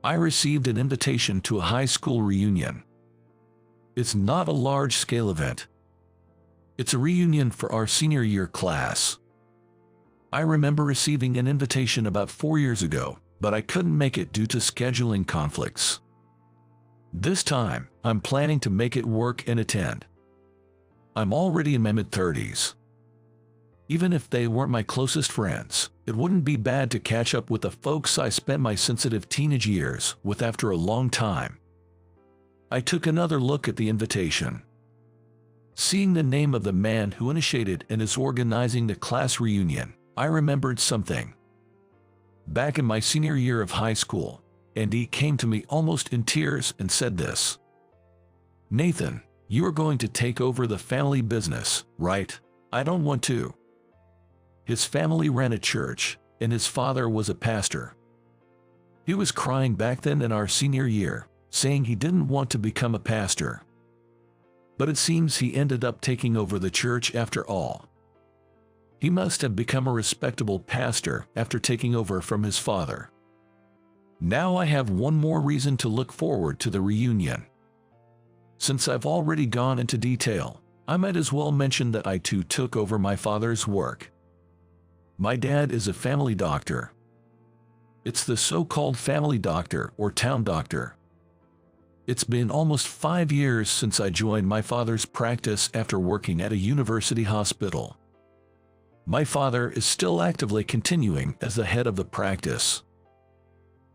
I received an invitation to a high school reunion. It's not a large-scale event. It's a reunion for our senior year class. I remember receiving an invitation about 4 years ago, but I couldn't make it due to scheduling conflicts. This time, I'm planning to make it work and attend. I'm already in my mid-30s. Even if they weren't my closest friends, it wouldn't be bad to catch up with the folks I spent my sensitive teenage years with after a long time. I took another look at the invitation. Seeing the name of the man who initiated and is organizing the class reunion, I remembered something. Back in my senior year of high school, Andy came to me almost in tears and said this: "Nathan, you are going to take over the family business, right?" "I don't want to." His family ran a church, and his father was a pastor. He was crying back then in our senior year, saying he didn't want to become a pastor. But it seems he ended up taking over the church after all. He must have become a respectable pastor after taking over from his father. Now I have one more reason to look forward to the reunion. Since I've already gone into detail, I might as well mention that I too took over my father's work. My dad is a family doctor. It's the so-called family doctor or town doctor. It's been almost 5 years since I joined my father's practice after working at a university hospital. My father is still actively continuing as the head of the practice.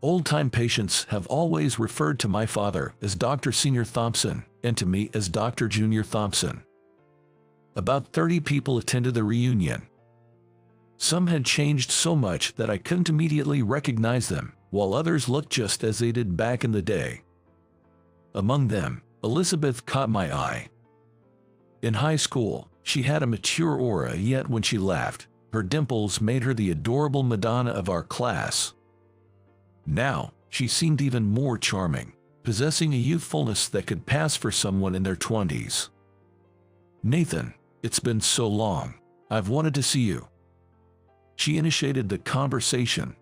Old-time patients have always referred to my father as Dr. Senior Thompson and to me as Dr. Junior Thompson. About 30 people attended the reunion. Some had changed so much that I couldn't immediately recognize them, while others looked just as they did back in the day. Among them, Elizabeth caught my eye. In high school, she had a mature aura, yet when she laughed, her dimples made her the adorable Madonna of our class. Now, she seemed even more charming, possessing a youthfulness that could pass for someone in their 20s. "Nathan, it's been so long. I've wanted to see you." She initiated the conversation.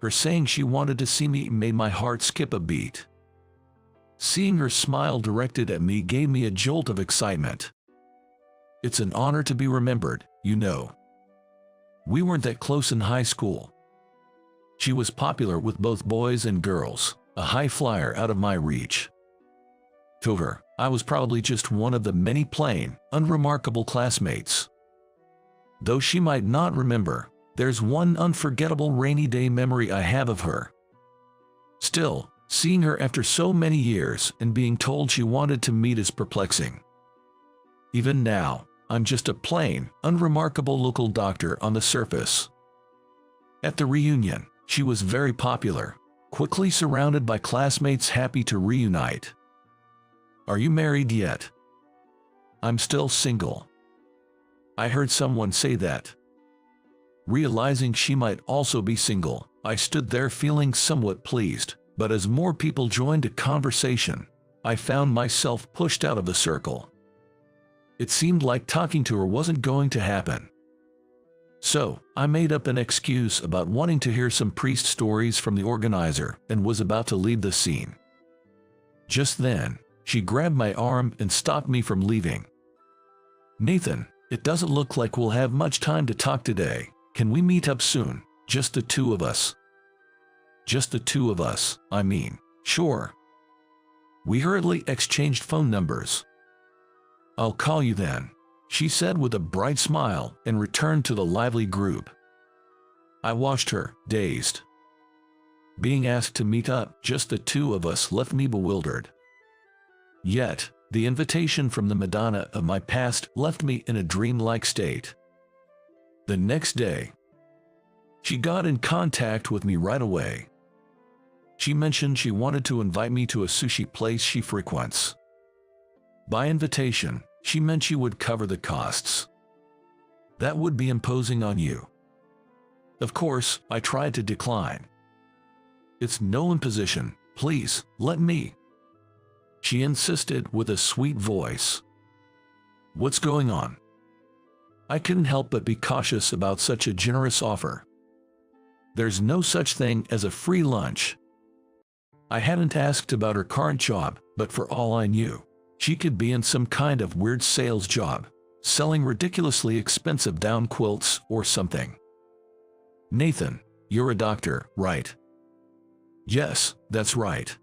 Her saying she wanted to see me made my heart skip a beat. Seeing her smile directed at me gave me a jolt of excitement. It's an honor to be remembered, you know. We weren't that close in high school. She was popular with both boys and girls, a high flyer out of my reach. To her, I was probably just one of the many plain, unremarkable classmates. Though she might not remember, there's one unforgettable rainy day memory I have of her. Still, seeing her after so many years and being told she wanted to meet is perplexing. Even now, I'm just a plain, unremarkable local doctor on the surface. At the reunion, she was very popular, quickly surrounded by classmates happy to reunite. "Are you married yet?" "I'm still single." I heard someone say that. Realizing she might also be single, I stood there feeling somewhat pleased, but as more people joined the conversation, I found myself pushed out of the circle. It seemed like talking to her wasn't going to happen. So, I made up an excuse about wanting to hear some priest stories from the organizer and was about to leave the scene. Just then, she grabbed my arm and stopped me from leaving. "Nathan, it doesn't look like we'll have much time to talk today. Can we meet up soon? Just the two of us." "Just the two of us, I mean, sure." We hurriedly exchanged phone numbers. "I'll call you then," she said with a bright smile and returned to the lively group. I watched her, dazed. Being asked to meet up, just the two of us, left me bewildered. Yet, the invitation from the Madonna of my past left me in a dreamlike state. The next day, she got in contact with me right away. She mentioned she wanted to invite me to a sushi place she frequents. By invitation, she meant she would cover the costs. That would be imposing on you. Of course, I tried to decline. "It's no imposition, please, let me," she insisted with a sweet voice. "What's going on?" I couldn't help but be cautious about such a generous offer. There's no such thing as a free lunch. I hadn't asked about her current job, but for all I knew, she could be in some kind of weird sales job, selling ridiculously expensive down quilts or something. "Nathan, you're a doctor, right?" "Yes, that's right."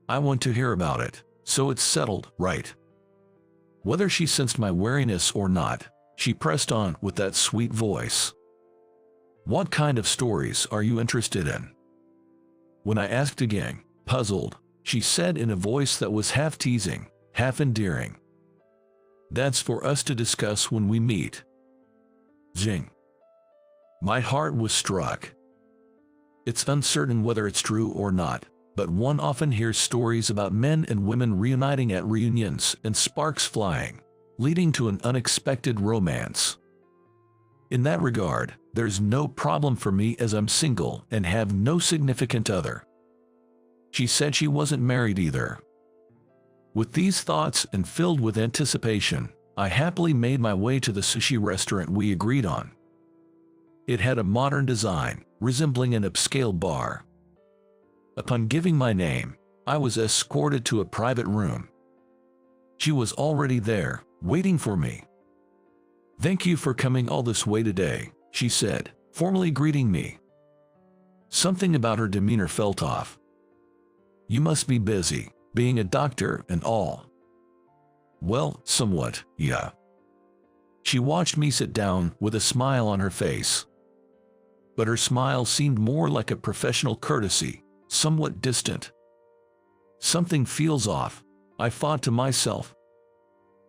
"I want to hear about it, so it's settled, right?" Whether she sensed my wariness or not, she pressed on with that sweet voice. "What kind of stories are you interested in?" When I asked again, puzzled, she said in a voice that was half teasing, half endearing, "That's for us to discuss when we meet." Zing. My heart was struck. It's uncertain whether it's true or not, but one often hears stories about men and women reuniting at reunions and sparks flying, leading to an unexpected romance. In that regard, there's no problem for me as I'm single and have no significant other. She said she wasn't married either. With these thoughts and filled with anticipation, I happily made my way to the sushi restaurant we agreed on. It had a modern design, resembling an upscale bar. Upon giving my name, I was escorted to a private room. She was already there, waiting for me. "Thank you for coming all this way today," she said, formally greeting me. Something about her demeanor felt off. "You must be busy, being a doctor and all." "Well, somewhat, yeah." She watched me sit down with a smile on her face. But her smile seemed more like a professional courtesy, somewhat distant. "Something feels off," I thought to myself.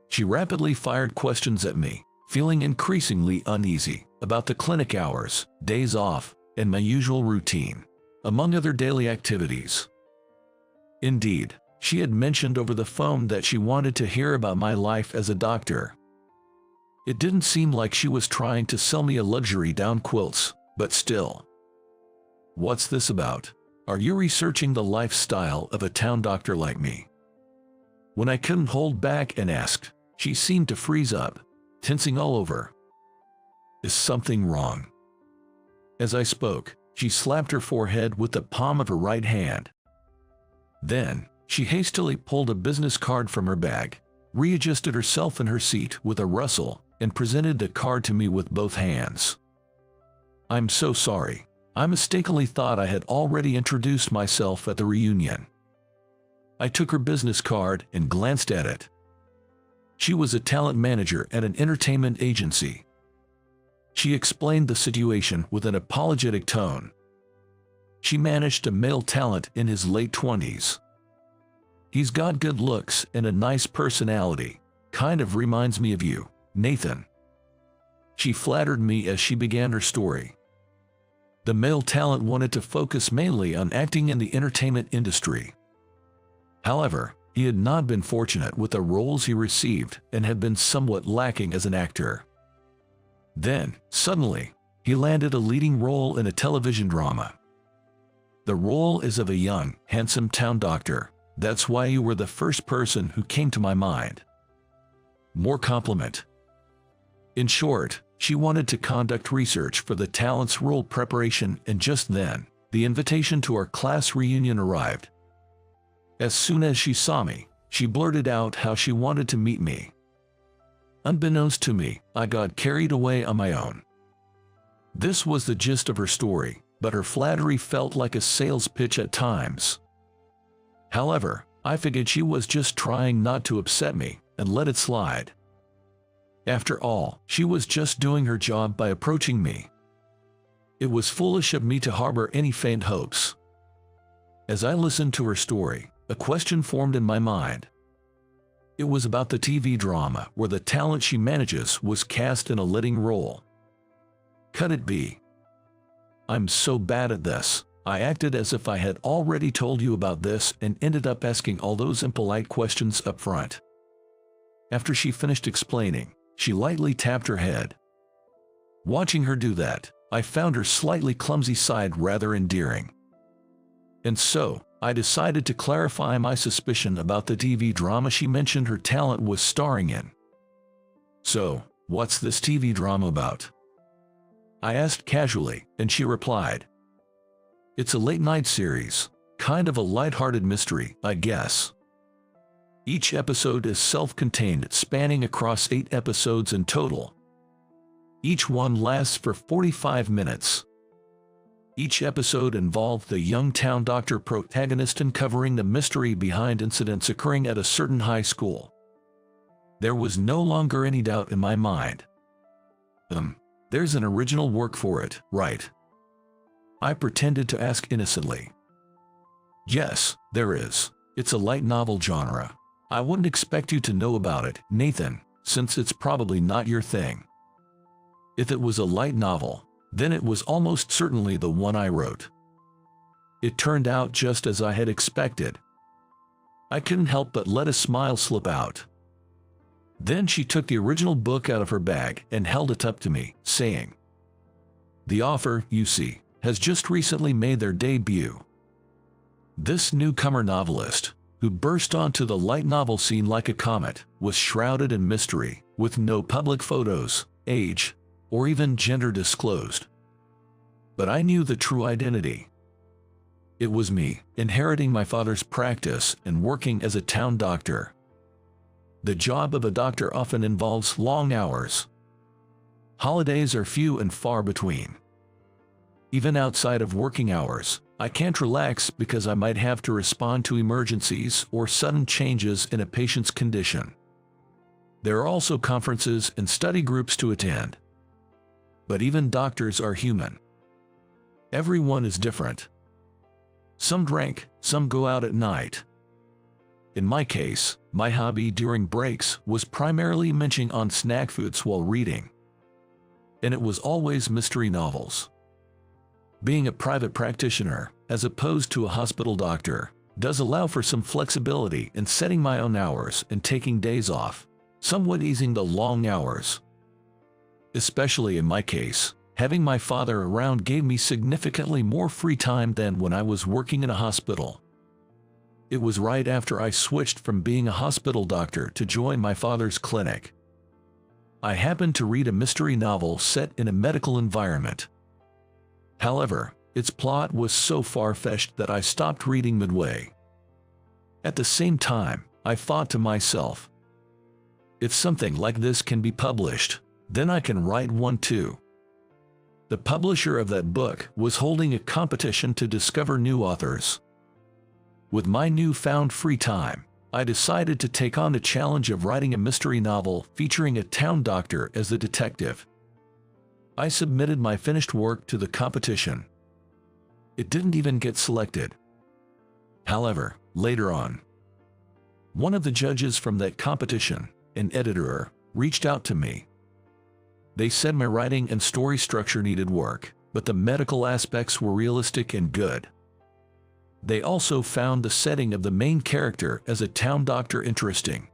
She rapidly fired questions at me, feeling increasingly uneasy about the clinic hours, days off, and my usual routine, among other daily activities. Indeed, she had mentioned over the phone that she wanted to hear about my life as a doctor. It didn't seem like she was trying to sell me a luxury down quilts, but still. "What's this about? Are you researching the lifestyle of a town doctor like me?" When I couldn't hold back and asked, she seemed to freeze up, tensing all over. "Is something wrong?" As I spoke, she slapped her forehead with the palm of her right hand. Then, she hastily pulled a business card from her bag, readjusted herself in her seat with a rustle, and presented the card to me with both hands. "I'm so sorry. I mistakenly thought I had already introduced myself at the reunion." I took her business card and glanced at it. She was a talent manager at an entertainment agency. She explained the situation with an apologetic tone. She managed a male talent in his late 20s. "He's got good looks and a nice personality. Kind of reminds me of you, Nathan." She flattered me as she began her story. The male talent wanted to focus mainly on acting in the entertainment industry. However, he had not been fortunate with the roles he received and had been somewhat lacking as an actor. Then, suddenly, he landed a leading role in a television drama. The role is of a young, handsome town doctor. That's why you were the first person who came to my mind. More compliment. In short, she wanted to conduct research for the talent's role preparation, and just then, the invitation to our class reunion arrived. As soon as she saw me, she blurted out how she wanted to meet me. Unbeknownst to me, I got carried away on my own. This was the gist of her story, but her flattery felt like a sales pitch at times. However, I figured she was just trying not to upset me and let it slide. After all, she was just doing her job by approaching me. It was foolish of me to harbor any faint hopes. As I listened to her story, a question formed in my mind. It was about the TV drama where the talent she manages was cast in a leading role. Could it be? I'm so bad at this. I acted as if I had already told you about this and ended up asking all those impolite questions up front. After she finished explaining, she lightly tapped her head. Watching her do that, I found her slightly clumsy side rather endearing. And so, I decided to clarify my suspicion about the TV drama she mentioned her talent was starring in. "So, what's this TV drama about?" I asked casually, and she replied, "It's a late-night series. Kind of a lighthearted mystery, I guess. Each episode is self-contained, spanning across 8 episodes in total. Each one lasts for 45 minutes. Each episode involved the young town doctor protagonist uncovering the mystery behind incidents occurring at a certain high school. There was no longer any doubt in my mind. There's an original work for it, right? I pretended to ask innocently. Yes, there is. It's a light novel genre. I wouldn't expect you to know about it, Nathan, since it's probably not your thing. If it was a light novel, then it was almost certainly the one I wrote. It turned out just as I had expected. I couldn't help but let a smile slip out. Then she took the original book out of her bag and held it up to me, saying, "The author, you see, has just recently made their debut." This newcomer novelist, who burst onto the light novel scene like a comet, was shrouded in mystery, with no public photos, age, or even gender disclosed. But I knew the true identity. It was me, inheriting my father's practice and working as a town doctor. The job of a doctor often involves long hours. Holidays are few and far between. Even outside of working hours, I can't relax because I might have to respond to emergencies or sudden changes in a patient's condition. There are also conferences and study groups to attend. But even doctors are human. Everyone is different. Some drink, some go out at night. In my case, my hobby during breaks was primarily munching on snack foods while reading. And it was always mystery novels. Being a private practitioner, as opposed to a hospital doctor, does allow for some flexibility in setting my own hours and taking days off, somewhat easing the long hours. Especially in my case, having my father around gave me significantly more free time than when I was working in a hospital. It was right after I switched from being a hospital doctor to join my father's clinic. I happened to read a mystery novel set in a medical environment. However, its plot was so far-fetched that I stopped reading midway. At the same time, I thought to myself, if something like this can be published, then I can write one too. The publisher of that book was holding a competition to discover new authors. With my newfound free time, I decided to take on the challenge of writing a mystery novel featuring a town doctor as the detective. I submitted my finished work to the competition. It didn't even get selected. However, later on, one of the judges from that competition, an editor, reached out to me. They said my writing and story structure needed work, but the medical aspects were realistic and good. They also found the setting of the main character as a town doctor interesting.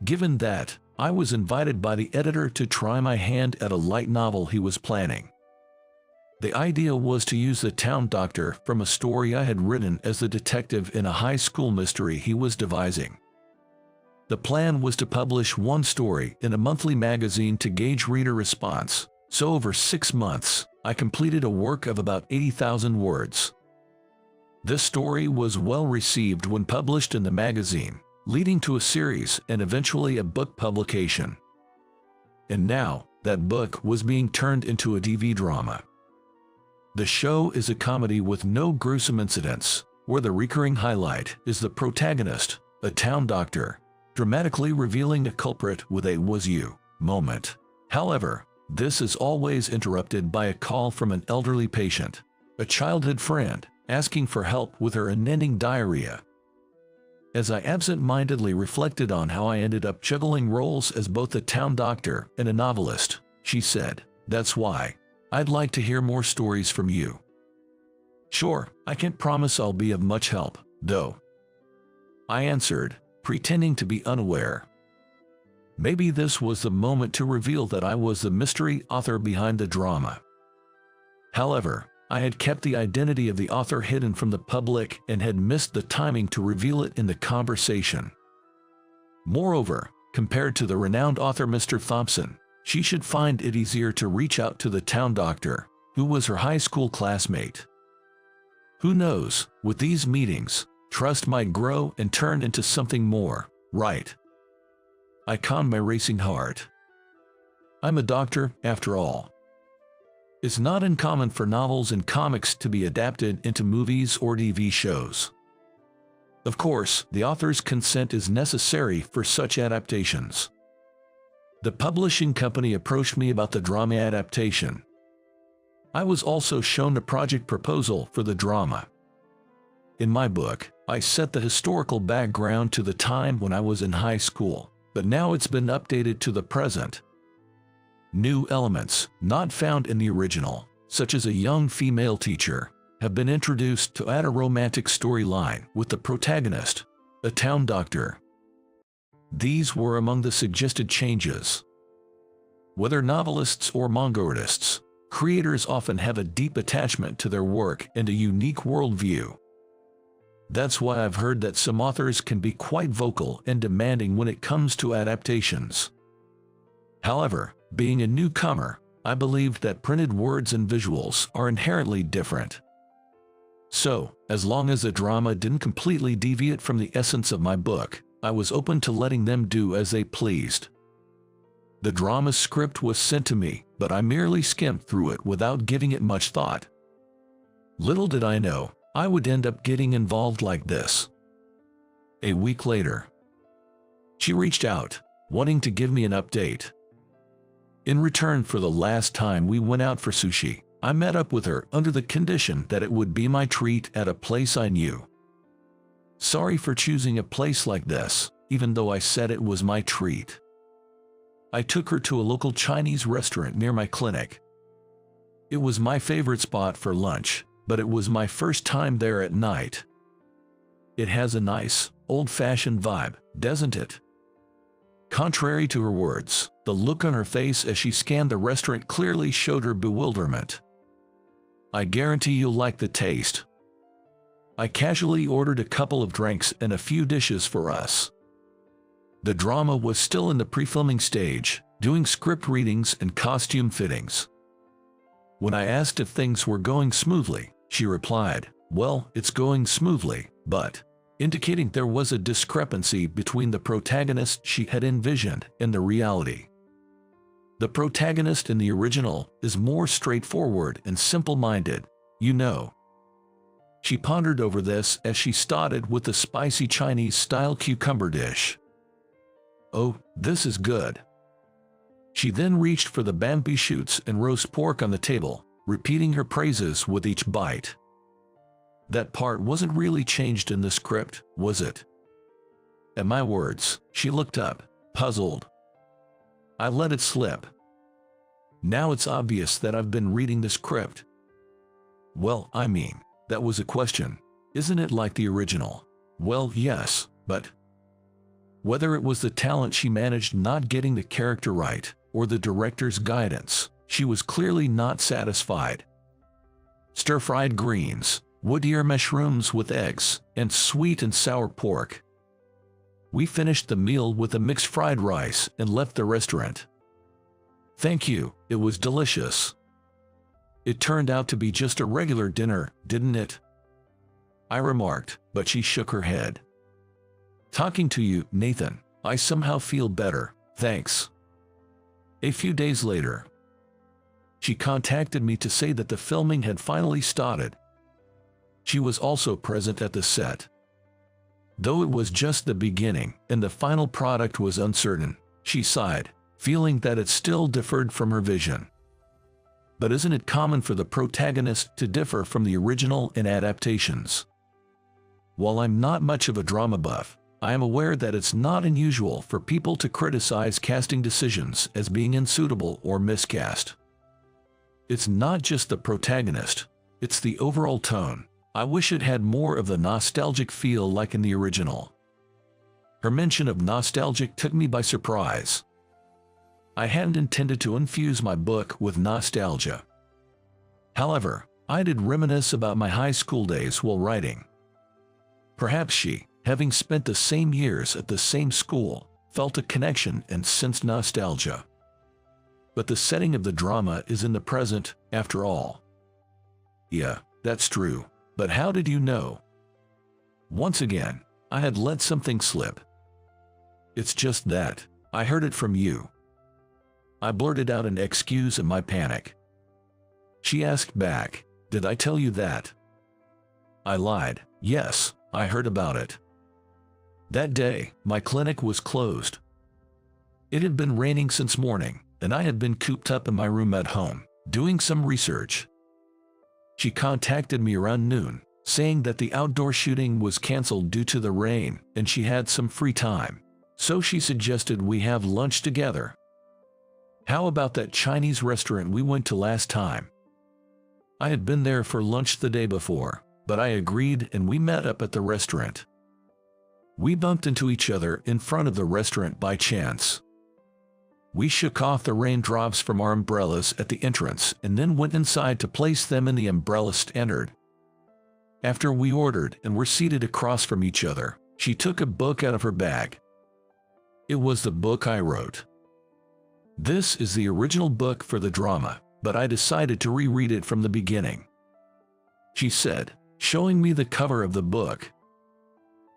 Given that, I was invited by the editor to try my hand at a light novel he was planning. The idea was to use the town doctor from a story I had written as the detective in a high school mystery he was devising. The plan was to publish one story in a monthly magazine to gauge reader response, so over 6 months, I completed a work of about 80,000 words. This story was well received when published in the magazine, leading to a series and eventually a book publication. And now, that book was being turned into a TV drama. The show is a comedy with no gruesome incidents, where the recurring highlight is the protagonist, a town doctor, dramatically revealing a culprit with a "was you" moment. However, this is always interrupted by a call from an elderly patient, a childhood friend, asking for help with her unending diarrhea. As I absent-mindedly reflected on how I ended up juggling roles as both a town doctor and a novelist, she said, "That's why I'd like to hear more stories from you." "Sure, I can't promise I'll be of much help, though," I answered, pretending to be unaware. Maybe this was the moment to reveal that I was the mystery author behind the drama. However, I had kept the identity of the author hidden from the public and had missed the timing to reveal it in the conversation. Moreover, compared to the renowned author Mr. Thompson, she should find it easier to reach out to the town doctor, who was her high school classmate. Who knows, with these meetings, trust might grow and turn into something more, right? I calmed my racing heart. I'm a doctor, after all. It's not uncommon for novels and comics to be adapted into movies or TV shows. Of course, the author's consent is necessary for such adaptations. The publishing company approached me about the drama adaptation. I was also shown a project proposal for the drama. In my book, I set the historical background to the time when I was in high school, but now it's been updated to the present. New elements, not found in the original, such as a young female teacher, have been introduced to add a romantic storyline with the protagonist, a town doctor. These were among the suggested changes. Whether novelists or manga artists, creators often have a deep attachment to their work and a unique worldview. That's why I've heard that some authors can be quite vocal and demanding when it comes to adaptations. However, being a newcomer, I believed that printed words and visuals are inherently different. So, as long as the drama didn't completely deviate from the essence of my book, I was open to letting them do as they pleased. The drama script was sent to me, but I merely skimmed through it without giving it much thought. Little did I know, I would end up getting involved like this. A week later, she reached out, wanting to give me an update. In return for the last time we went out for sushi, I met up with her under the condition that it would be my treat at a place I knew. Sorry for choosing a place like this, even though I said it was my treat. I took her to a local Chinese restaurant near my clinic. It was my favorite spot for lunch, but it was my first time there at night. It has a nice, old-fashioned vibe, doesn't it? Contrary to her words, the look on her face as she scanned the restaurant clearly showed her bewilderment. I guarantee you'll like the taste. I casually ordered a couple of drinks and a few dishes for us. The drama was still in the pre-filming stage, doing script readings and costume fittings. When I asked if things were going smoothly, she replied, "Well, it's going smoothly, but," indicating there was a discrepancy between the protagonist she had envisioned and the reality. The protagonist in the original is more straightforward and simple-minded, you know. She pondered over this as she started with the spicy Chinese-style cucumber dish. "Oh, this is good." She then reached for the bamboo shoots and roast pork on the table, repeating her praises with each bite. That part wasn't really changed in the script, was it? At my words, she looked up, puzzled. I let it slip. Now it's obvious that I've been reading the script. Well, I mean, that was a question. Isn't it like the original? Well, yes, but whether it was the talent she managed not getting the character right, or the director's guidance, she was clearly not satisfied. Stir-fried greens, wood ear mushrooms with eggs, and sweet and sour pork. We finished the meal with a mixed fried rice and left the restaurant. Thank you, it was delicious. It turned out to be just a regular dinner, didn't it? I remarked, but she shook her head. Talking to you, Nathan, I somehow feel better, thanks. A few days later, she contacted me to say that the filming had finally started. She was also present at the set. Though it was just the beginning and the final product was uncertain, she sighed, feeling that it still differed from her vision. But isn't it common for the protagonist to differ from the original in adaptations? While I'm not much of a drama buff, I am aware that it's not unusual for people to criticize casting decisions as being unsuitable or miscast. It's not just the protagonist, it's the overall tone. I wish it had more of the nostalgic feel like in the original. Her mention of nostalgic took me by surprise. I hadn't intended to infuse my book with nostalgia. However, I did reminisce about my high school days while writing. Perhaps she, having spent the same years at the same school, felt a connection and sensed nostalgia. But the setting of the drama is in the present, after all. Yeah, that's true, But how did you know? Once again, I had let something slip. It's just that I heard it from you. I blurted out an excuse in my panic. She asked back, did I tell you that? I lied, yes, I heard about it. That day, my clinic was closed. It had been raining since morning, and I had been cooped up in my room at home, doing some research. She contacted me around noon, saying that the outdoor shooting was canceled due to the rain, and she had some free time. So she suggested we have lunch together. How about that Chinese restaurant we went to last time? I had been there for lunch the day before, but I agreed and we met up at the restaurant. We bumped into each other in front of the restaurant by chance. We shook off the raindrops from our umbrellas at the entrance and then went inside to place them in the umbrella stand. After we ordered and were seated across from each other, she took a book out of her bag. It was the book I wrote. This is the original book for the drama, but I decided to reread it from the beginning. She said, showing me the cover of the book,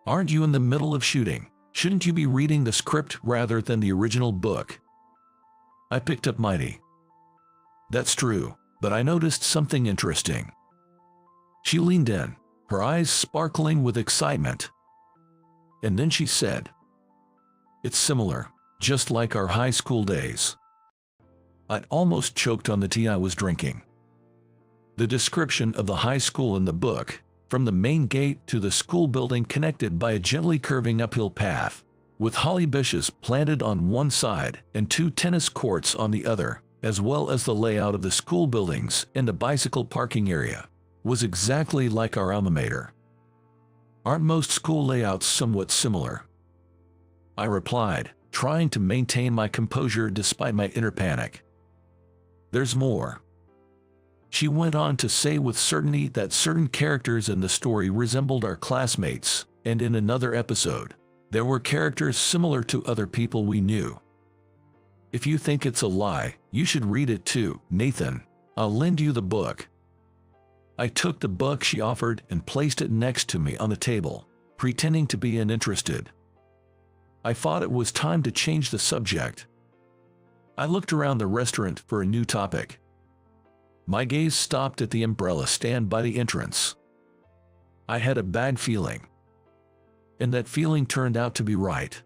"Aren't you in the middle of shooting? Shouldn't you be reading the script rather than the original book?" I picked up mighty. That's true, but I noticed something interesting. She leaned in, her eyes sparkling with excitement. And then she said, "It's similar, just like our high school days." I'd almost choked on the tea I was drinking. The description of the high school in the book, from the main gate to the school building connected by a gently curving uphill path, with holly bushes planted on one side and 2 tennis courts on the other, as well as the layout of the school buildings and the bicycle parking area, was exactly like our alma mater. Aren't most school layouts somewhat similar? I replied, trying to maintain my composure despite my inner panic. There's more. She went on to say with certainty that certain characters in the story resembled our classmates, and in another episode, there were characters similar to other people we knew. If you think it's a lie, you should read it too, Nathan. I'll lend you the book. I took the book she offered and placed it next to me on the table, pretending to be uninterested. I thought it was time to change the subject. I looked around the restaurant for a new topic. My gaze stopped at the umbrella stand by the entrance. I had a bad feeling. And that feeling turned out to be right.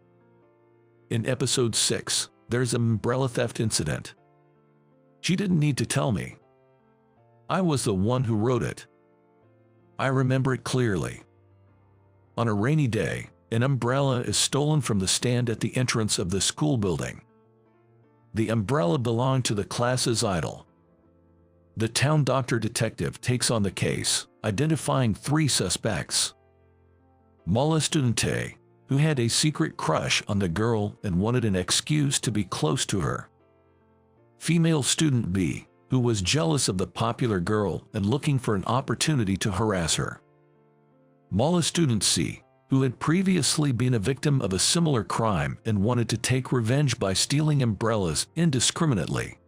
In episode 6, there's an umbrella theft incident. She didn't need to tell me. I was the one who wrote it. I remember it clearly. On a rainy day, an umbrella is stolen from the stand at the entrance of the school building. The umbrella belonged to the class's idol. The town doctor detective takes on the case, identifying 3 suspects. Mala student A, who had a secret crush on the girl and wanted an excuse to be close to her. Female student B, who was jealous of the popular girl and looking for an opportunity to harass her. Mala student C, who had previously been a victim of a similar crime and wanted to take revenge by stealing umbrellas indiscriminately.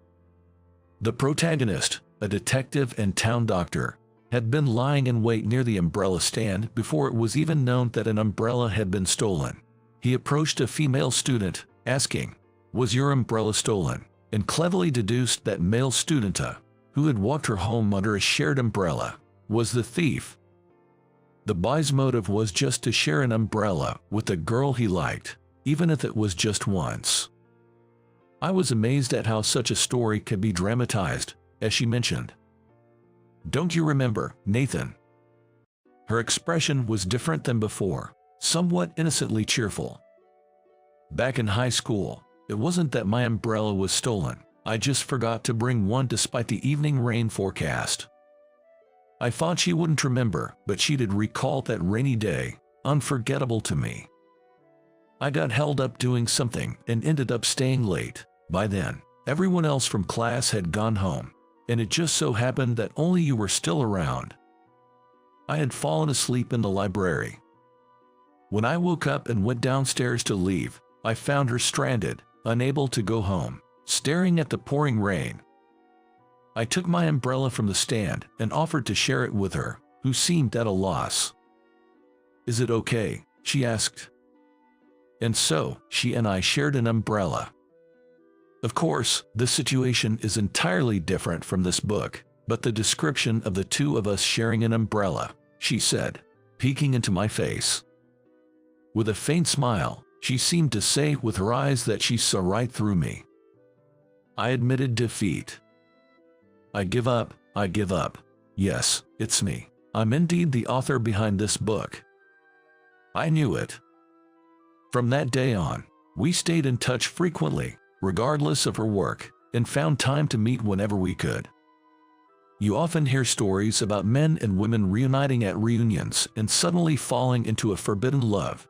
The protagonist, a detective and town doctor, had been lying in wait near the umbrella stand before it was even known that an umbrella had been stolen. He approached a female student, asking, "Was your umbrella stolen?" and cleverly deduced that male student A, who had walked her home under a shared umbrella, was the thief. The boy's motive was just to share an umbrella with the girl he liked, even if it was just once. I was amazed at how such a story could be dramatized, as she mentioned, "Don't you remember, Nathan?" Her expression was different than before, somewhat innocently cheerful. Back in high school, it wasn't that my umbrella was stolen, I just forgot to bring one despite the evening rain forecast. I thought she wouldn't remember, but she did recall that rainy day, unforgettable to me. I got held up doing something and ended up staying late. By then, everyone else from class had gone home, and it just so happened that only you were still around. I had fallen asleep in the library. When I woke up and went downstairs to leave, I found her stranded, unable to go home, staring at the pouring rain. I took my umbrella from the stand and offered to share it with her, who seemed at a loss. "Is it okay?" she asked. And so, she and I shared an umbrella. Of course, the situation is entirely different from this book, but the description of the two of us sharing an umbrella, she said, peeking into my face. With a faint smile, she seemed to say with her eyes that she saw right through me. I admitted defeat. I give up. Yes, it's me. I'm indeed the author behind this book. I knew it. From that day on, we stayed in touch frequently, regardless of her work, and found time to meet whenever we could. You often hear stories about men and women reuniting at reunions and suddenly falling into a forbidden love.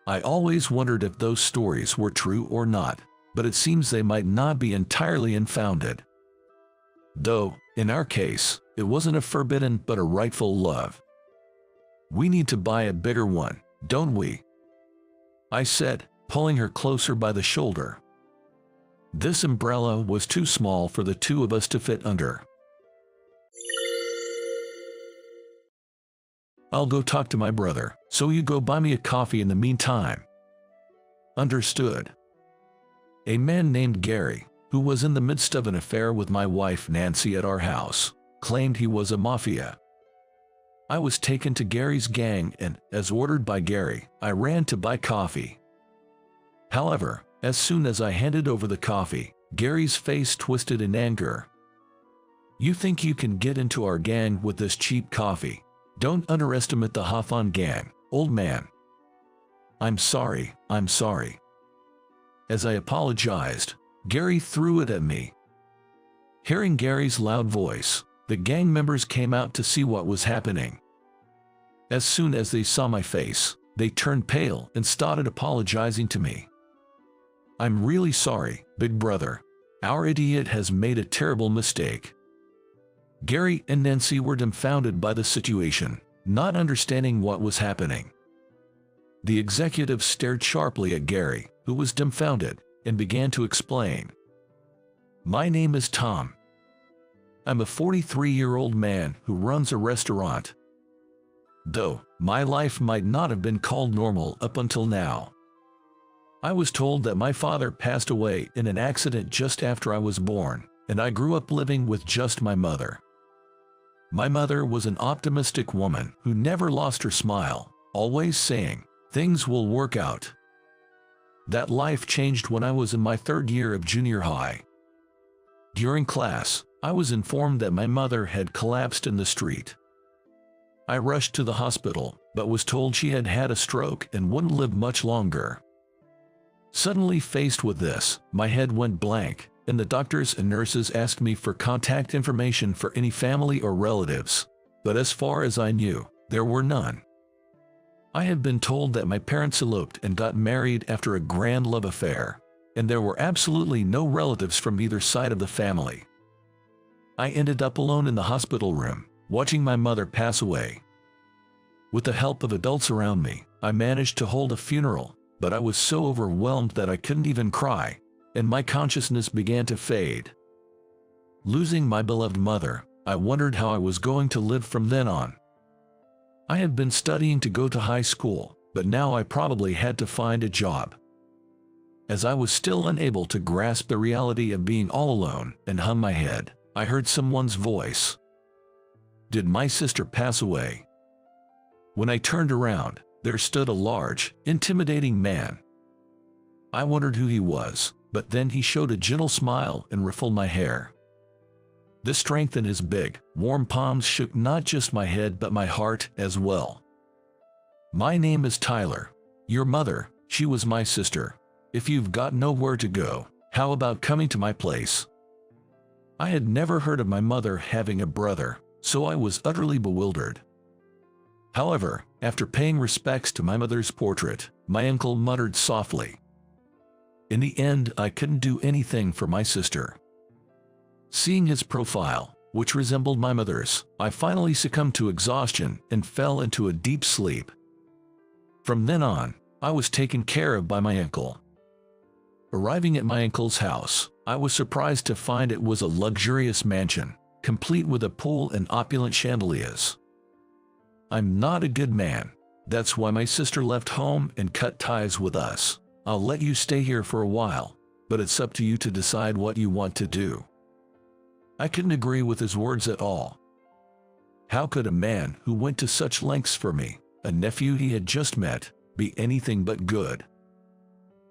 I always wondered if those stories were true or not, but it seems they might not be entirely unfounded. Though, in our case, it wasn't a forbidden but a rightful love. We need to buy a bigger one, don't we? I said, pulling her closer by the shoulder. This umbrella was too small for the two of us to fit under. I'll go talk to my brother, so you go buy me a coffee in the meantime. Understood. A man named Gary, who was in the midst of an affair with my wife Nancy at our house, claimed he was a mafia. I was taken to Gary's gang and, as ordered by Gary, I ran to buy coffee. However, as soon as I handed over the coffee, Gary's face twisted in anger. "You think you can get into our gang with this cheap coffee? Don't underestimate the Hawthorne gang, old man." I'm sorry. As I apologized, Gary threw it at me. Hearing Gary's loud voice, the gang members came out to see what was happening. As soon as they saw my face, they turned pale and started apologizing to me. "I'm really sorry, big brother. Our idiot has made a terrible mistake." Gary and Nancy were dumbfounded by the situation, not understanding what was happening. The executive stared sharply at Gary, who was dumbfounded, and began to explain. "My name is Tom. I'm a 43-year-old man who runs a restaurant. Though, my life might not have been called normal up until now. I was told that my father passed away in an accident just after I was born, and I grew up living with just my mother. My mother was an optimistic woman who never lost her smile, always saying, 'Things will work out.' That life changed when I was in my third year of junior high. During class, I was informed that my mother had collapsed in the street. I rushed to the hospital, but was told she had had a stroke and wouldn't live much longer. Suddenly faced with this, my head went blank, and the doctors and nurses asked me for contact information for any family or relatives, but as far as I knew, there were none. I had been told that my parents eloped and got married after a grand love affair, and there were absolutely no relatives from either side of the family. I ended up alone in the hospital room, watching my mother pass away. With the help of adults around me, I managed to hold a funeral, but I was so overwhelmed that I couldn't even cry, and my consciousness began to fade. Losing my beloved mother, I wondered how I was going to live from then on. I had been studying to go to high school, but now I probably had to find a job. As I was still unable to grasp the reality of being all alone and hung my head, I heard someone's voice. Did my sister pass away? When I turned around, there stood a large, intimidating man. I wondered who he was, but then he showed a gentle smile and ruffled my hair. The strength in his big, warm palms shook not just my head but my heart as well. "My name is Tyler. Your mother, she was my sister. If you've got nowhere to go, how about coming to my place?" I had never heard of my mother having a brother, so I was utterly bewildered. However, after paying respects to my mother's portrait, my uncle muttered softly. In the end, I couldn't do anything for my sister. Seeing his profile, which resembled my mother's, I finally succumbed to exhaustion and fell into a deep sleep. From then on, I was taken care of by my uncle. Arriving at my uncle's house, I was surprised to find it was a luxurious mansion, complete with a pool and opulent chandeliers. I'm not a good man. That's why my sister left home and cut ties with us. I'll let you stay here for a while, but it's up to you to decide what you want to do." I couldn't agree with his words at all. How could a man who went to such lengths for me, a nephew he had just met, be anything but good?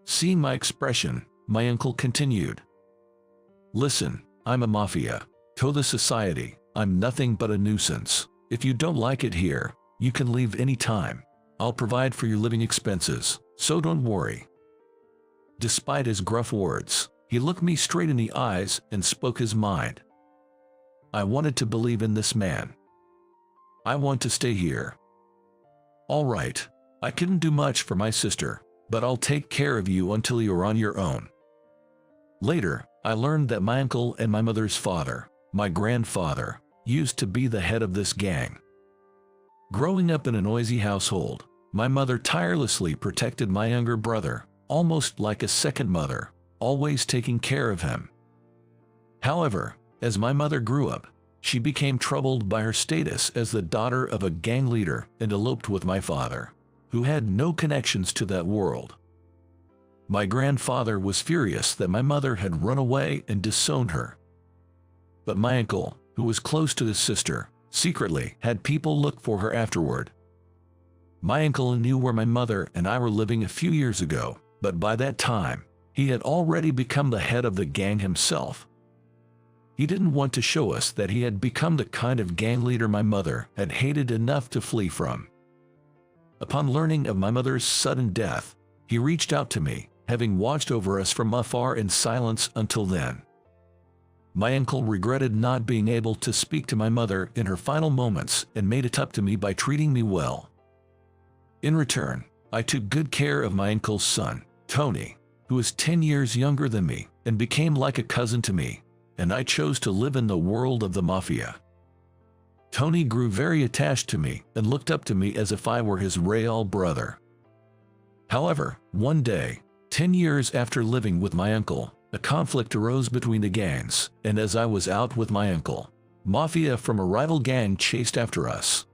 Seeing my expression, my uncle continued, "Listen, I'm a mafia. To the society, I'm nothing but a nuisance. If you don't like it here, you can leave any time. I'll provide for your living expenses, so don't worry." Despite his gruff words, he looked me straight in the eyes and spoke his mind. I wanted to believe in this man. "I want to stay here." "All right, I couldn't do much for my sister, but I'll take care of you until you're on your own." Later, I learned that my uncle and my mother's father, my grandfather, used to be the head of this gang. Growing up in a noisy household, my mother tirelessly protected my younger brother, almost like a second mother, always taking care of him. However, as my mother grew up, she became troubled by her status as the daughter of a gang leader and eloped with my father, who had no connections to that world. My grandfather was furious that my mother had run away and disowned her. But my uncle, who was close to his sister, secretly had people look for her afterward. My uncle knew where my mother and I were living a few years ago, but by that time, he had already become the head of the gang himself. He didn't want to show us that he had become the kind of gang leader my mother had hated enough to flee from. Upon learning of my mother's sudden death, he reached out to me, having watched over us from afar in silence until then. My uncle regretted not being able to speak to my mother in her final moments and made it up to me by treating me well. In return, I took good care of my uncle's son, Tony, who was 10 years younger than me and became like a cousin to me, and I chose to live in the world of the mafia. Tony grew very attached to me and looked up to me as if I were his real brother. However, one day, 10 years after living with my uncle, a conflict arose between the gangs, and as I was out with my uncle, mafia from a rival gang chased after us.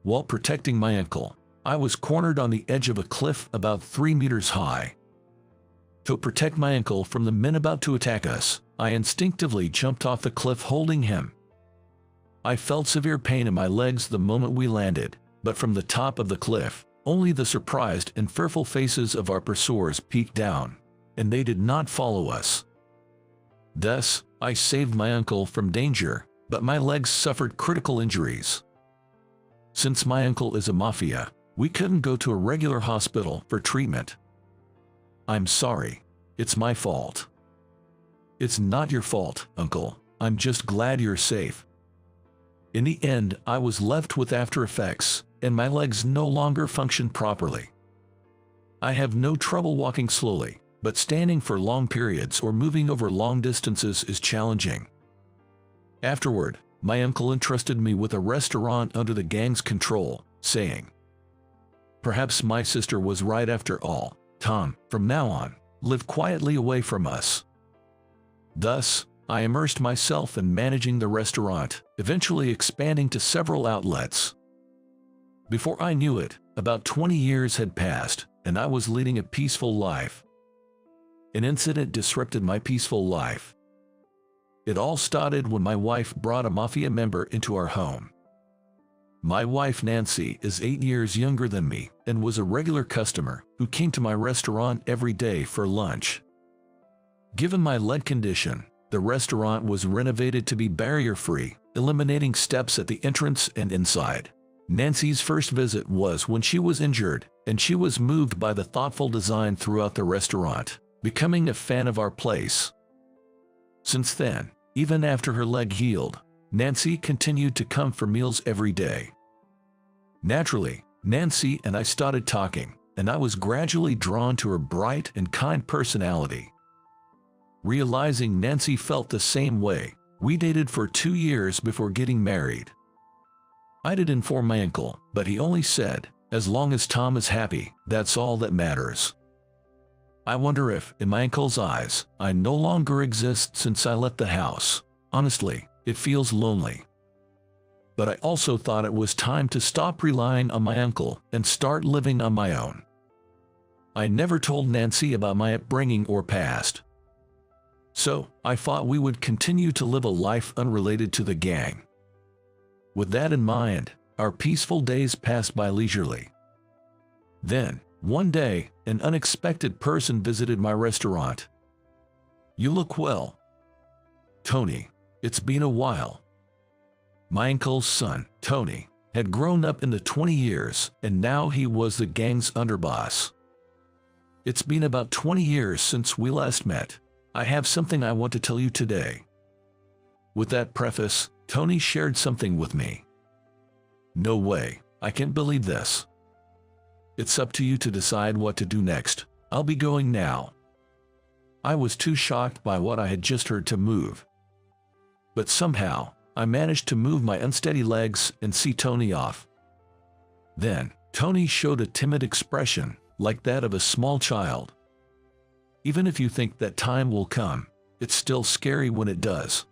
While protecting my uncle, I was cornered on the edge of a cliff about 3 meters high. To protect my uncle from the men about to attack us, I instinctively jumped off the cliff holding him. I felt severe pain in my legs the moment we landed, but from the top of the cliff, only the surprised and fearful faces of our pursuers peeked down, and they did not follow us. Thus, I saved my uncle from danger, but my legs suffered critical injuries. Since my uncle is a mafia, we couldn't go to a regular hospital for treatment. "I'm sorry. It's my fault." "It's not your fault, Uncle. I'm just glad you're safe." In the end, I was left with after effects, and my legs no longer functioned properly. I have no trouble walking slowly, but standing for long periods or moving over long distances is challenging. Afterward, my uncle entrusted me with a restaurant under the gang's control, saying, "Perhaps my sister was right after all. Tom, from now on, live quietly away from us." Thus, I immersed myself in managing the restaurant, eventually expanding to several outlets. Before I knew it, about 20 years had passed, and I was leading a peaceful life. An incident disrupted my peaceful life. It all started when my wife brought a mafia member into our home. My wife Nancy is 8 years younger than me and was a regular customer who came to my restaurant every day for lunch. Given my leg condition, the restaurant was renovated to be barrier-free, eliminating steps at the entrance and inside. Nancy's first visit was when she was injured, and she was moved by the thoughtful design throughout the restaurant, becoming a fan of our place. Since then, even after her leg healed, Nancy continued to come for meals every day. Naturally, Nancy and I started talking, and I was gradually drawn to her bright and kind personality. Realizing Nancy felt the same way, we dated for 2 years before getting married. I did inform my uncle, but he only said, "As long as Tom is happy, that's all that matters." I wonder if, in my uncle's eyes, I no longer exist since I left the house. Honestly, it feels lonely. but I also thought it was time to stop relying on my uncle and start living on my own. I never told Nancy about my upbringing or past. So, I thought we would continue to live a life unrelated to the gang. With that in mind, our peaceful days passed by leisurely. Then, one day, an unexpected person visited my restaurant. "You look well, Tony. It's been a while." My uncle's son, Tony, had grown up in the 20 years, and now he was the gang's underboss. "It's been about 20 years since we last met. I have something I want to tell you today." With that preface, Tony shared something with me. "No way, I can't believe this." "It's up to you to decide what to do next. I'll be going now." I was too shocked by what I had just heard to move. But somehow, I managed to move my unsteady legs and see Tony off. Then, Tony showed a timid expression, like that of a small child. Even if you think that time will come, it's still scary when it does.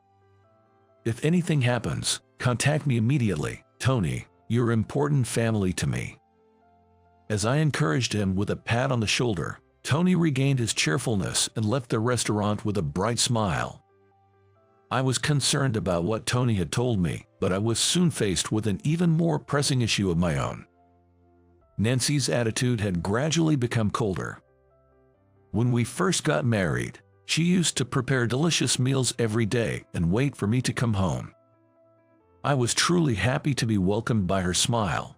"If anything happens, contact me immediately, Tony. You're important family to me." As I encouraged him with a pat on the shoulder, Tony regained his cheerfulness and left the restaurant with a bright smile. I was concerned about what Tony had told me, but I was soon faced with an even more pressing issue of my own. Nancy's attitude had gradually become colder. When we first got married, she used to prepare delicious meals every day and wait for me to come home. I was truly happy to be welcomed by her smile.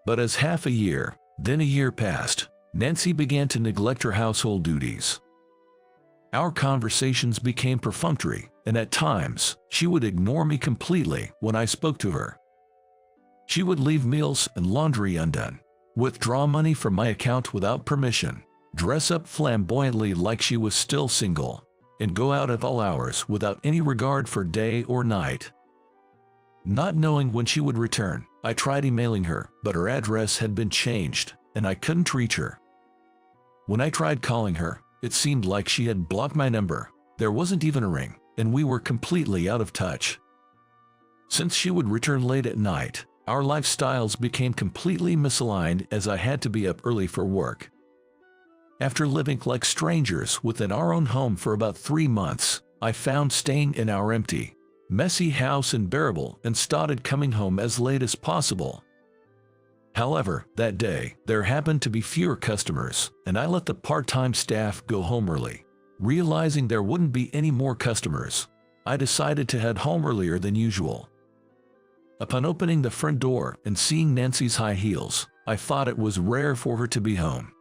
But as half a year, then a year passed, Nancy began to neglect her household duties. Our conversations became perfunctory, and at times, she would ignore me completely when I spoke to her. She would leave meals and laundry undone, withdraw money from my account without permission, dress up flamboyantly like she was still single, and go out at all hours without any regard for day or night. Not knowing when she would return, I tried emailing her, but her address had been changed, and I couldn't reach her. When I tried calling her, it seemed like she had blocked my number. There wasn't even a ring, and we were completely out of touch. Since she would return late at night, our lifestyles became completely misaligned as I had to be up early for work. After living like strangers within our own home for about 3 months, I found staying in our empty, messy house unbearable and started coming home as late as possible. However, that day, there happened to be fewer customers, and I let the part-time staff go home early. Realizing there wouldn't be any more customers, I decided to head home earlier than usual. Upon opening the front door and seeing Nancy's high heels, I thought it was rare for her to be home.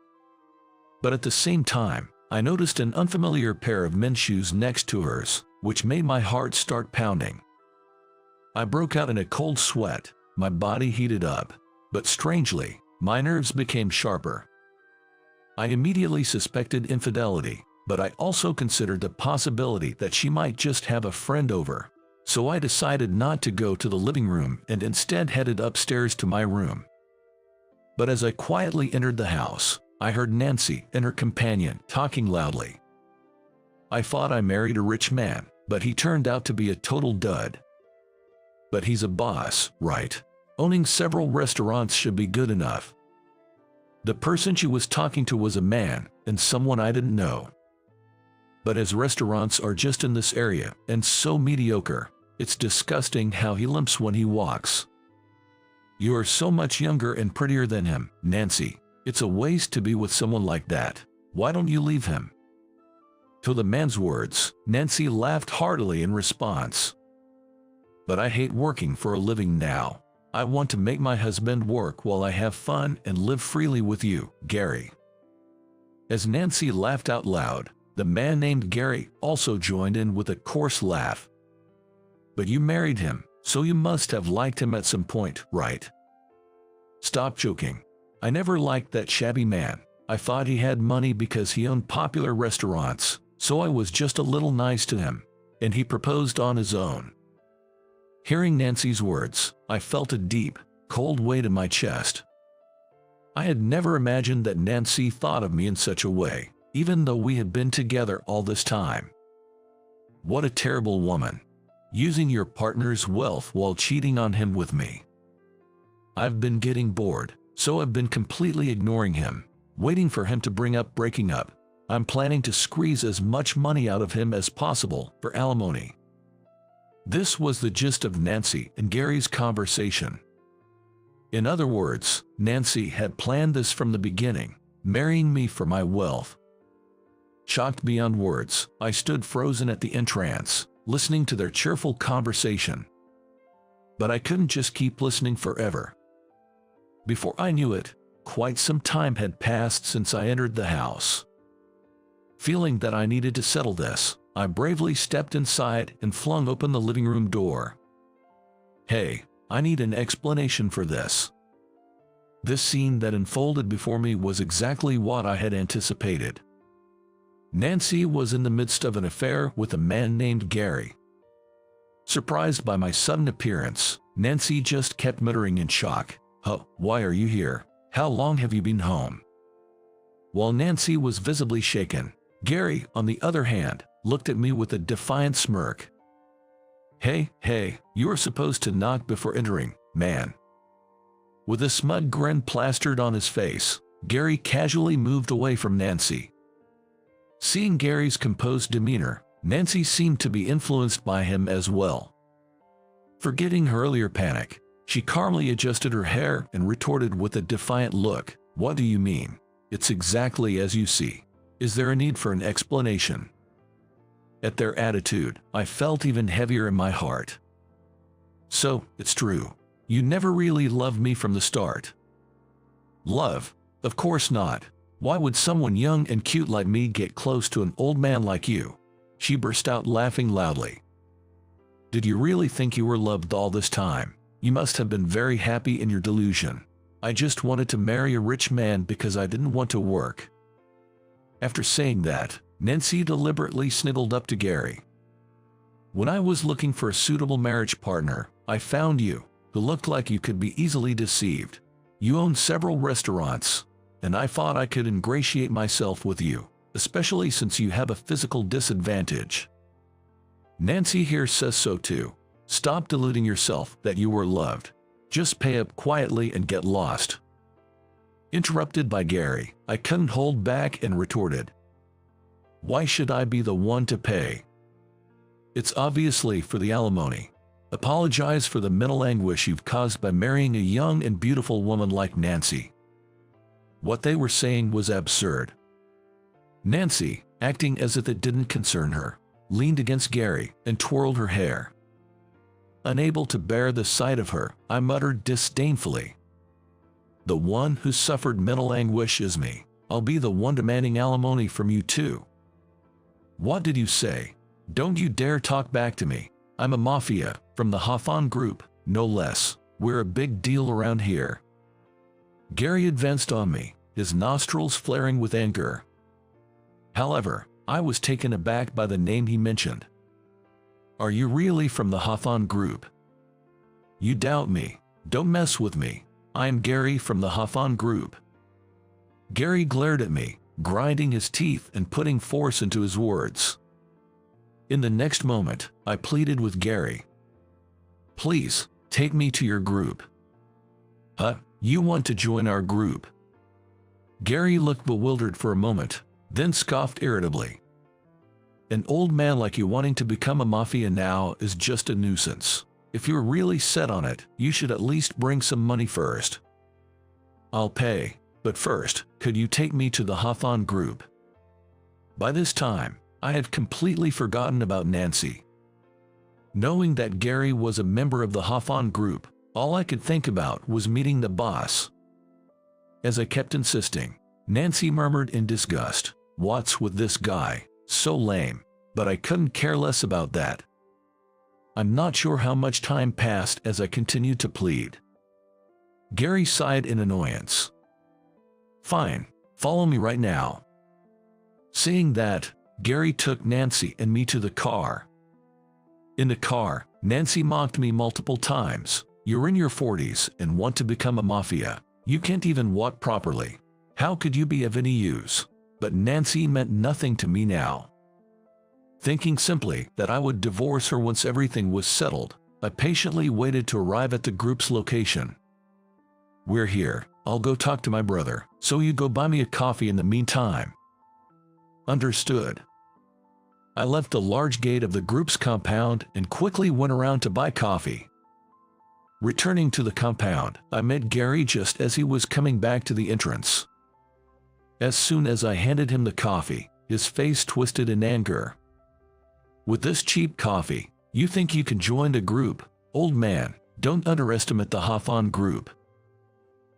But at the same time, I noticed an unfamiliar pair of men's shoes next to hers, which made my heart start pounding. I broke out in a cold sweat, my body heated up. But strangely, my nerves became sharper. I immediately suspected infidelity, but I also considered the possibility that she might just have a friend over. So I decided not to go to the living room and instead headed upstairs to my room. But as I quietly entered the house, I heard Nancy and her companion talking loudly. I thought I married a rich man, but he turned out to be a total dud. But he's a boss, right? Owning several restaurants should be good enough. The person she was talking to was a man, and someone I didn't know. But his restaurants are just in this area, and so mediocre, it's disgusting how he limps when he walks. You are so much younger and prettier than him, Nancy. It's a waste to be with someone like that. Why don't you leave him? To the man's words, Nancy laughed heartily in response. But I hate working for a living now. I want to make my husband work while I have fun and live freely with you, Gary. As Nancy laughed out loud, the man named Gary also joined in with a coarse laugh. But you married him, so you must have liked him at some point, right? Stop joking. I never liked that shabby man. I thought he had money because he owned popular restaurants, so I was just a little nice to him, and he proposed on his own. Hearing Nancy's words, I felt a deep, cold weight in my chest. I had never imagined that Nancy thought of me in such a way, even though we had been together all this time. What a terrible woman. using your partner's wealth while cheating on him with me. I've been getting bored, so I've been completely ignoring him, waiting for him to bring up breaking up. I'm planning to squeeze as much money out of him as possible for alimony." This was the gist of Nancy and Gary's conversation. In other words, Nancy had planned this from the beginning, marrying me for my wealth. Shocked beyond words, I stood frozen at the entrance, listening to their cheerful conversation. But I couldn't just keep listening forever. Before I knew it, quite some time had passed since I entered the house. Feeling that I needed to settle this, I bravely stepped inside and flung open the living room door. "Hey, I need an explanation for this." This scene that unfolded before me was exactly what I had anticipated. Nancy was in the midst of an affair with a man named Gary. Surprised by my sudden appearance, Nancy just kept muttering in shock, "Huh, why are you here? How long have you been home?" While Nancy was visibly shaken, Gary, on the other hand, looked at me with a defiant smirk. Hey, you're supposed to knock before entering, man." With a smug grin plastered on his face, Gary casually moved away from Nancy. Seeing Gary's composed demeanor, Nancy seemed to be influenced by him as well. Forgetting her earlier panic, she calmly adjusted her hair and retorted with a defiant look, "What do you mean? It's exactly as you see. Is there a need for an explanation?" At their attitude, I felt even heavier in my heart. "So, it's true. You never really loved me from the start." "Love? Of course not. Why would someone young and cute like me get close to an old man like you?" She burst out laughing loudly. "Did you really think you were loved all this time? You must have been very happy in your delusion. I just wanted to marry a rich man because I didn't want to work." After saying that, Nancy deliberately snuggled up to Gary. "When I was looking for a suitable marriage partner, I found you, who looked like you could be easily deceived. You own several restaurants, and I thought I could ingratiate myself with you, especially since you have a physical disadvantage. Nancy here says so too. Stop deluding yourself that you were loved. Just pay up quietly and get lost." Interrupted by Gary, I couldn't hold back and retorted, "Why should I be the one to pay? It's obviously for the alimony. Apologize for the mental anguish you've caused by marrying a young and beautiful woman like Nancy." What they were saying was absurd. Nancy, acting as if it didn't concern her, leaned against Gary and twirled her hair. Unable to bear the sight of her, I muttered disdainfully, "The one who suffered mental anguish is me. I'll be the one demanding alimony from you too." "What did you say? Don't you dare talk back to me. I'm a mafia, from the Hawthorne Group, no less. We're a big deal around here." Gary advanced on me, his nostrils flaring with anger. However, I was taken aback by the name he mentioned. "Are you really from the Hawthorne Group?" "You doubt me. Don't mess with me. I am Gary from the Hawthorne Group." Gary glared at me, grinding his teeth and putting force into his words. In the next moment, I pleaded with Gary, "Please, take me to your group." "Huh? You want to join our group?" Gary looked bewildered for a moment, then scoffed irritably. "An old man like you wanting to become a mafia now is just a nuisance. If you're really set on it, you should at least bring some money first." "I'll pay, but first, could you take me to the Hawthorne Group?" By this time, I had completely forgotten about Nancy. Knowing that Gary was a member of the Hawthorne Group, all I could think about was meeting the boss. As I kept insisting, Nancy murmured in disgust, "What's with this guy? So lame." But I couldn't care less about that. I'm not sure how much time passed as I continued to plead. Gary sighed in annoyance. "Fine, follow me right now." Saying that, Gary took Nancy and me to the car. In the car, Nancy mocked me multiple times. "You're in your 40s and want to become a mafia. You can't even walk properly. How could you be of any use?" But Nancy meant nothing to me now. Thinking simply that I would divorce her once everything was settled, I patiently waited to arrive at the group's location. "We're here. I'll go talk to my brother, so you go buy me a coffee in the meantime." "Understood." I left the large gate of the group's compound and quickly went around to buy coffee. Returning to the compound, I met Gary just as he was coming back to the entrance. As soon as I handed him the coffee, his face twisted in anger. "With this cheap coffee, you think you can join the group? Old man, don't underestimate the Hawthorne group."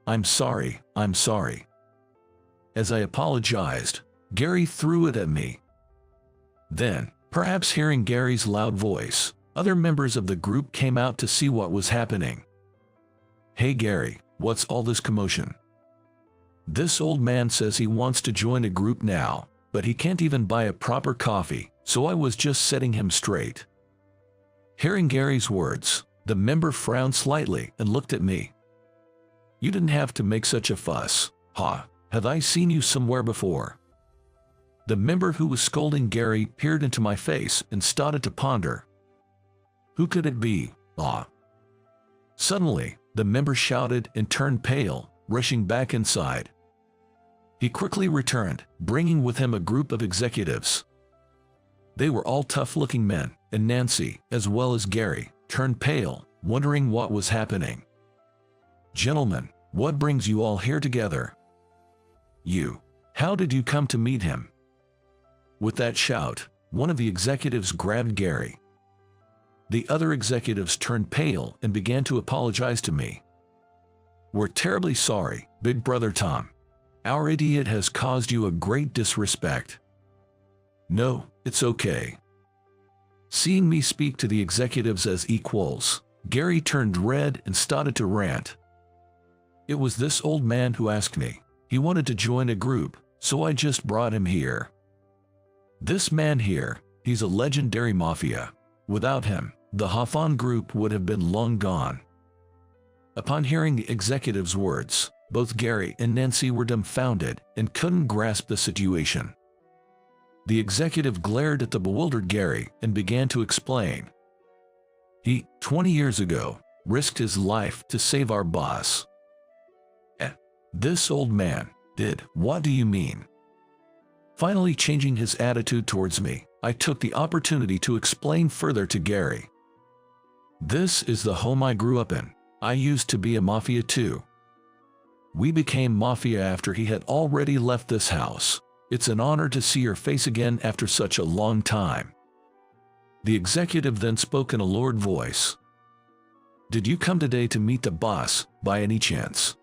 I'm sorry." As I apologized, Gary threw it at me. Then, perhaps hearing Gary's loud voice, other members of the group came out to see what was happening. "Hey Gary, what's all this commotion? This old man says he wants to join a group now, but he can't even buy a proper coffee, so I was just setting him straight." Hearing Gary's words, the member frowned slightly and looked at me. "You didn't have to make such a fuss. Have I seen you somewhere before?" The member who was scolding Gary peered into my face and started to ponder. Who could it be? Suddenly, the member shouted and turned pale, rushing back inside. He quickly returned, bringing with him a group of executives. They were all tough-looking men, and Nancy, as well as Gary, turned pale, wondering what was happening. "Gentlemen, what brings you all here together? How did you come to meet him?" With that shout, one of the executives grabbed Gary. The other executives turned pale and began to apologize to me. "We're terribly sorry, Big Brother Tom. Our idiot has caused you a great disrespect." "No, it's okay." Seeing me speak to the executives as equals, Gary turned red and started to rant. "It was this old man who asked me. He wanted to join a group, so I just brought him here. This man here, he's a legendary mafia. Without him, the Hawthorne group would have been long gone." Upon hearing the executive's words, both Gary and Nancy were dumbfounded and couldn't grasp the situation. The executive glared at the bewildered Gary and began to explain. "He, 20 years ago, risked his life to save our boss." This old man did. "What do you mean?" Finally changing his attitude towards me, I took the opportunity to explain further to Gary. "This is the home I grew up in. I used to be a mafia too. We became mafia after he had already left this house. It's an honor to see your face again after such a long time." The executive then spoke in a lowered voice. "Did you come today to meet the boss, by any chance?"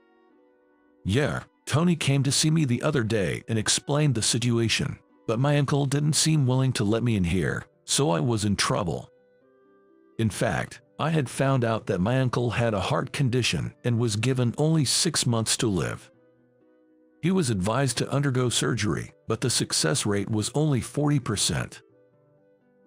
"Yeah, Tony came to see me the other day and explained the situation, but my uncle didn't seem willing to let me in here, so I was in trouble. In fact, I had found out that my uncle had a heart condition and was given only 6 months to live. He was advised to undergo surgery, but the success rate was only 40%.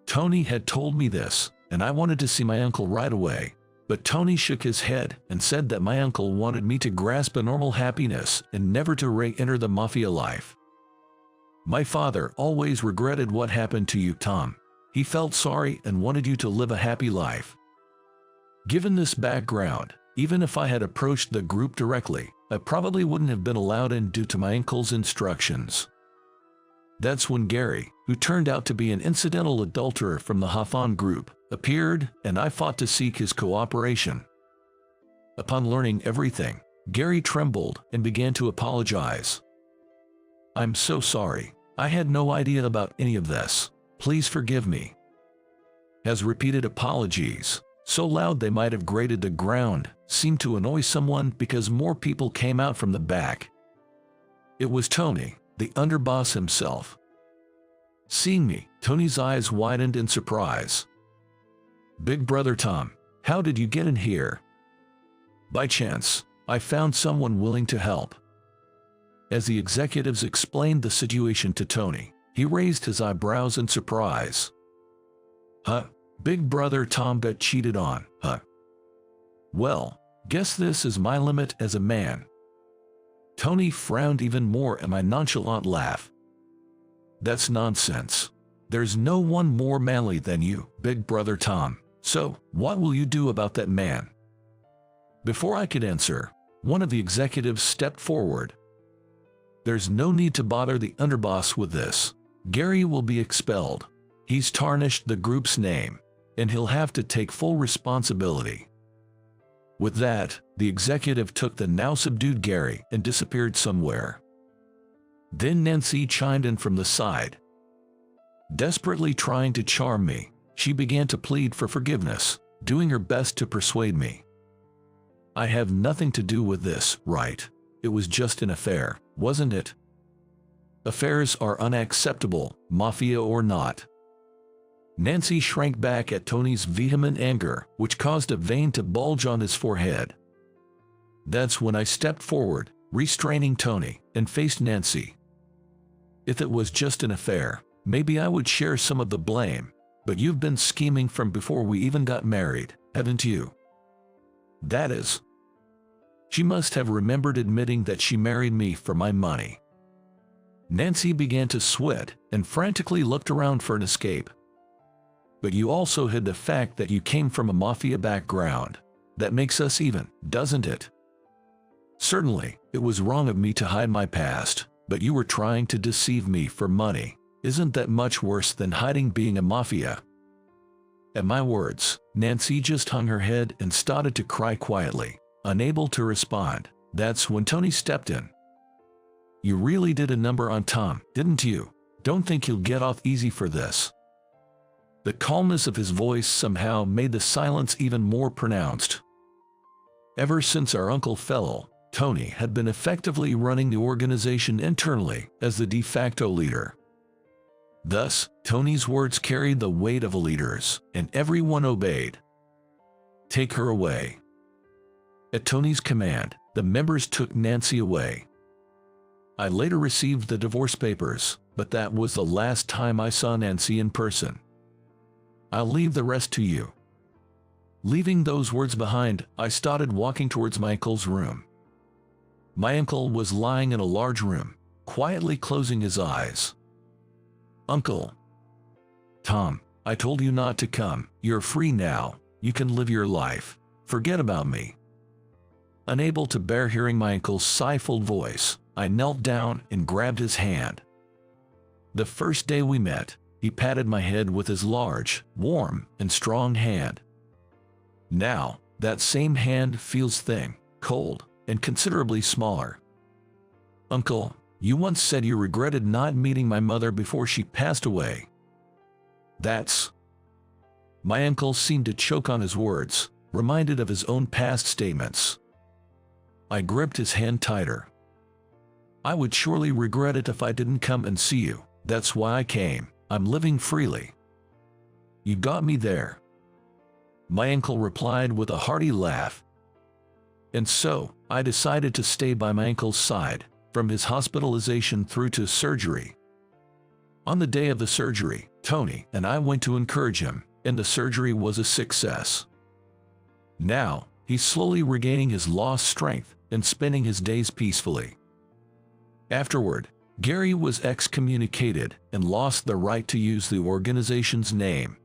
Tony had told me this, and I wanted to see my uncle right away. But Tony shook his head and said that my uncle wanted me to grasp a normal happiness and never to re-enter the mafia life. My father always regretted what happened to you, Tom. He felt sorry and wanted you to live a happy life. Given this background, even if I had approached the group directly, I probably wouldn't have been allowed in due to my uncle's instructions." That's when Gary, who turned out to be an incidental adulterer from the Hawthorne group, appeared, and I fought to seek his cooperation. Upon learning everything, Gary trembled and began to apologize. "I'm so sorry. I had no idea about any of this. Please forgive me." His repeated apologies, so loud they might have grated the ground, seemed to annoy someone because more people came out from the back. It was Tony, the underboss himself. Seeing me, Tony's eyes widened in surprise. "Big Brother Tom, how did you get in here?" "By chance, I found someone willing to help." As the executives explained the situation to Tony, he raised his eyebrows in surprise. Big Brother Tom got cheated on, Well, guess this is my limit as a man." Tony frowned even more at my nonchalant laugh. "That's nonsense. There's no one more manly than you, Big Brother Tom. So, what will you do about that man? Before I could answer, one of the executives stepped forward. There's no need to bother the underboss with this. Gary will be expelled. He's tarnished the group's name, and he'll have to take full responsibility. With that, the executive took the now subdued Gary and disappeared somewhere. Then Nancy chimed in from the side. Desperately trying to charm me, she began to plead for forgiveness, doing her best to persuade me. I have nothing to do with this, right? It was just an affair, wasn't it? Affairs are unacceptable, mafia or not. Nancy shrank back at Tony's vehement anger, which caused a vein to bulge on his forehead. That's when I stepped forward, restraining Tony, and faced Nancy. If it was just an affair, maybe I would share some of the blame, but you've been scheming from before we even got married, haven't you? That is. She must have remembered admitting that she married me for my money. Nancy began to sweat and frantically looked around for an escape. But you also hid the fact that you came from a mafia background. That makes us even, doesn't it? Certainly, it was wrong of me to hide my past, but you were trying to deceive me for money. Isn't that much worse than hiding being a mafia? At my words, Nancy just hung her head and started to cry quietly, unable to respond. That's when Tony stepped in. You really did a number on Tom, didn't you? Don't think he'll get off easy for this. The calmness of his voice somehow made the silence even more pronounced. Ever since our uncle fell, Tony had been effectively running the organization internally as the de facto leader. Thus, Tony's words carried the weight of a leader's, and everyone obeyed. Take her away. At Tony's command, the members took Nancy away. I later received the divorce papers, but that was the last time I saw Nancy in person. I'll leave the rest to you. Leaving those words behind, I started walking towards my uncle's room. My uncle was lying in a large room, quietly closing his eyes. Uncle. Tom, I told you not to come. You're free now. You can live your life. Forget about me. Unable to bear hearing my uncle's stifled voice, I knelt down and grabbed his hand. The first day we met, he patted my head with his large, warm, and strong hand. Now, that same hand feels thin, cold, and considerably smaller. Uncle, you once said you regretted not meeting my mother before she passed away. That's... My uncle seemed to choke on his words, reminded of his own past statements. I gripped his hand tighter. I would surely regret it if I didn't come and see you. That's why I came. I'm living freely. You got me there. My uncle replied with a hearty laugh. And so, I decided to stay by my uncle's side, from his hospitalization through to surgery. On the day of the surgery, Tony and I went to encourage him, and the surgery was a success. Now, he's slowly regaining his lost strength and spending his days peacefully. Afterward, Gary was excommunicated and lost the right to use the organization's name.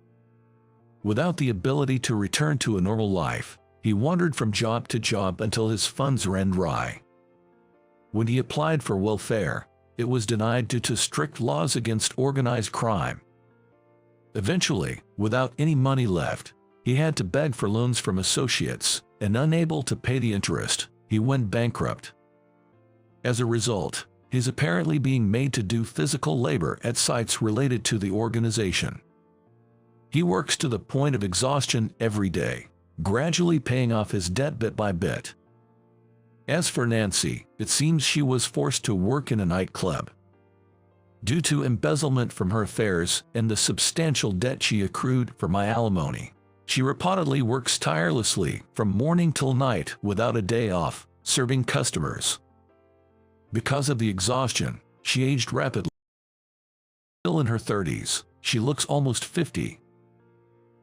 Without the ability to return to a normal life, he wandered from job to job until his funds ran dry. When he applied for welfare, it was denied due to strict laws against organized crime. Eventually, without any money left, he had to beg for loans from associates, and unable to pay the interest, he went bankrupt. As a result, he's apparently being made to do physical labor at sites related to the organization. He works to the point of exhaustion every day, gradually paying off his debt bit by bit. As for Nancy, it seems she was forced to work in a nightclub. Due to embezzlement from her affairs and the substantial debt she accrued for my alimony, she reportedly works tirelessly from morning till night without a day off, serving customers. Because of the exhaustion, she aged rapidly. Still in her 30s, she looks almost 50.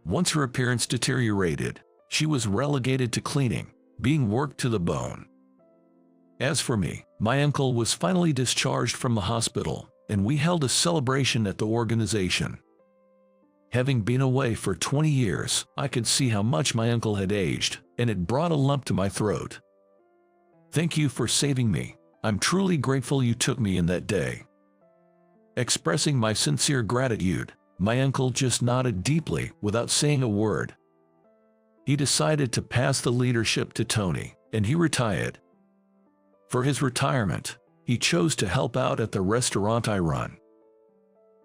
Once her appearance deteriorated, she was relegated to cleaning, being worked to the bone. As for me, my uncle was finally discharged from the hospital, and we held a celebration at the organization. Having been away for 20 years, I could see how much my uncle had aged, and it brought a lump to my throat. "Thank you for saving me. I'm truly grateful you took me in that day." Expressing my sincere gratitude, my uncle just nodded deeply without saying a word. He decided to pass the leadership to Tony, and he retired. For his retirement, he chose to help out at the restaurant I run.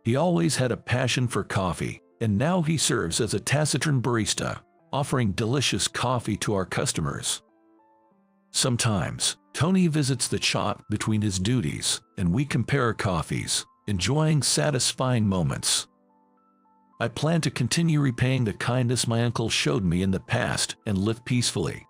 He always had a passion for coffee, and now he serves as a taciturn barista, offering delicious coffee to our customers. Sometimes, Tony visits the shop between his duties, and we compare coffees, enjoying satisfying moments. I plan to continue repaying the kindness my uncle showed me in the past and live peacefully.